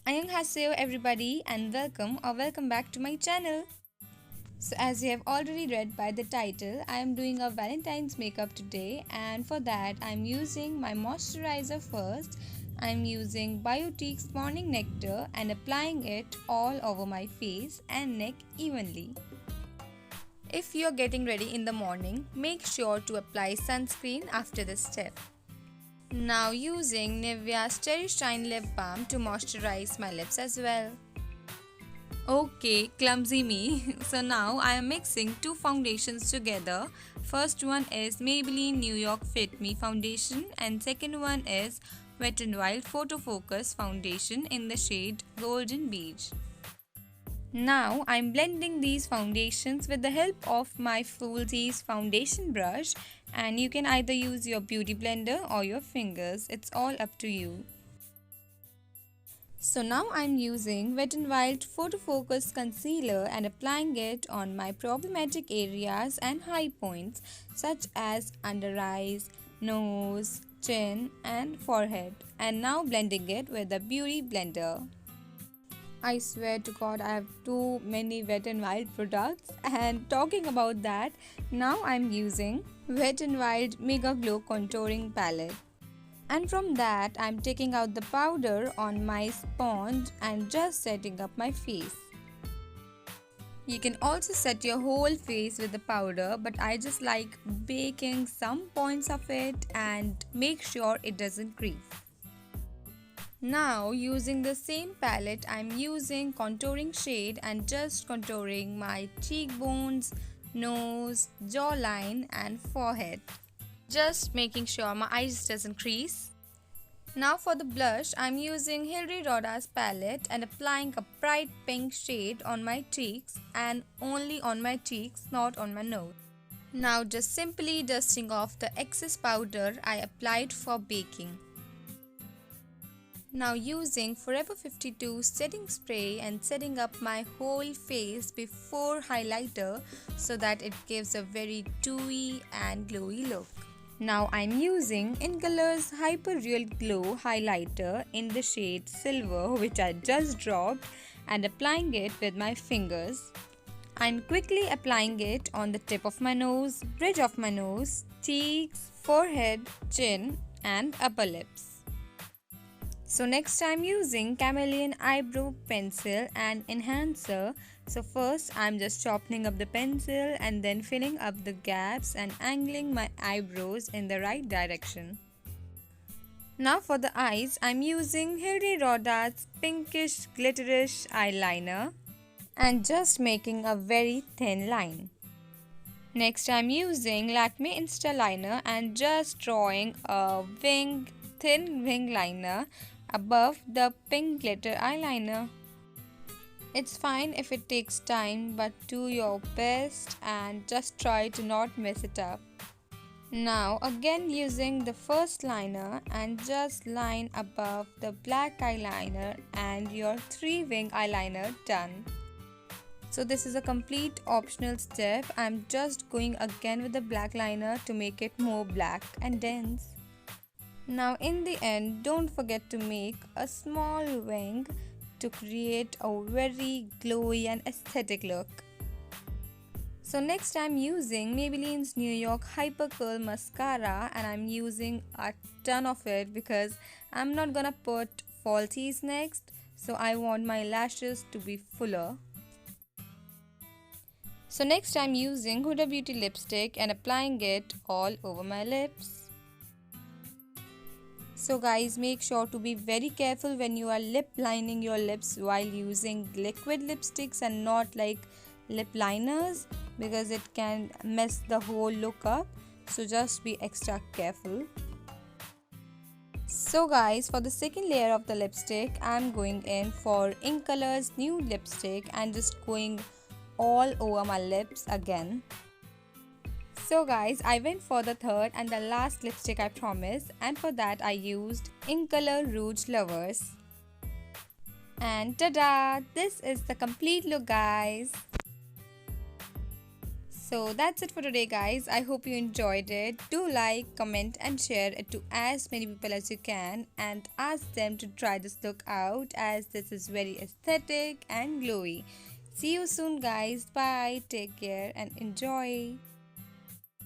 Annyeonghaseyo everybody and welcome back to my channel. So as you have already read by the title, I am doing a Valentine's makeup today, and for that I am using my moisturizer first. I am using Biotique's Morning Nectar and applying it all over my face and neck evenly. If you are getting ready in the morning, make sure to apply sunscreen after this step. Now using Nivea's Cherry Shine Lip Balm to moisturize my lips as well. Okay, clumsy me. So now I am mixing two foundations together. First one is Maybelline New York Fit Me foundation and second one is Wet n Wild Photo Focus foundation in the shade Golden Beige. Now I'm blending these foundations with the help of my Foolsies foundation brush, and you can either use your beauty blender or your fingers, it's all up to you. So now I'm using Wet n Wild Photo Focus concealer and applying it on my problematic areas and high points such as under eyes, nose, chin and forehead, and now blending it with a beauty blender. I swear to God, I have too many Wet n Wild products, and talking about that, now I'm using Wet n Wild Mega Glow Contouring Palette. And from that, I'm taking out the powder on my sponge and just setting up my face. You can also set your whole face with the powder, but I just like baking some points of it and make sure it doesn't crease. Now using the same palette, I'm using contouring shade and just contouring my cheekbones, nose, jawline and forehead. Just making sure my eyes doesn't crease. Now for the blush, I'm using Hilary Rhoda's palette and applying a bright pink shade on my cheeks, and only on my cheeks, not on my nose. Now just simply dusting off the excess powder I applied for baking. Now using Forever 52 setting spray and setting up my whole face before highlighter so that it gives a very dewy and glowy look. Now I'm using InColor's Hyper Real Glow highlighter in the shade Silver, which I just dropped, and applying it with my fingers. I'm quickly applying it on the tip of my nose, bridge of my nose, cheeks, forehead, chin and upper lips. So next I'm using Chameleon Eyebrow Pencil and Enhancer. So first I'm just sharpening up the pencil and then filling up the gaps and angling my eyebrows in the right direction. Now for the eyes, I'm using Hilary Rhoda's pinkish glitterish eyeliner and just making a very thin line. Next I'm using Lakme Insta Liner and just drawing a thin wing liner above the pink glitter eyeliner. It's fine if it takes time, but do your best and just try to not mess it up. Now again using the first liner and just line above the black eyeliner and your 3-wing eyeliner done. So this is a complete optional step. I'm just going again with the black liner to make it more black and dense. Now in the end, don't forget to make a small wing to create a very glowy and aesthetic look. So next I'm using Maybelline's New York Hyper Curl Mascara, and I'm using a ton of it because I'm not gonna put falsies next, so I want my lashes to be fuller. So next I'm using Huda Beauty lipstick and applying it all over my lips. So guys, make sure to be very careful when you are lip lining your lips while using liquid lipsticks and not like lip liners, because it can mess the whole look up. So just be extra careful. So guys, for the second layer of the lipstick, I'm going in for InColor's new lipstick and just going all over my lips again. So guys, I went for the third and the last lipstick I promised, and for that I used InColor Rouge Lovers. And tada! This is the complete look guys. So that's it for today, guys. I hope you enjoyed it. Do like, comment, and share it to as many people as you can, and ask them to try this look out, as this is very aesthetic and glowy. See you soon, guys. Bye. Take care and enjoy.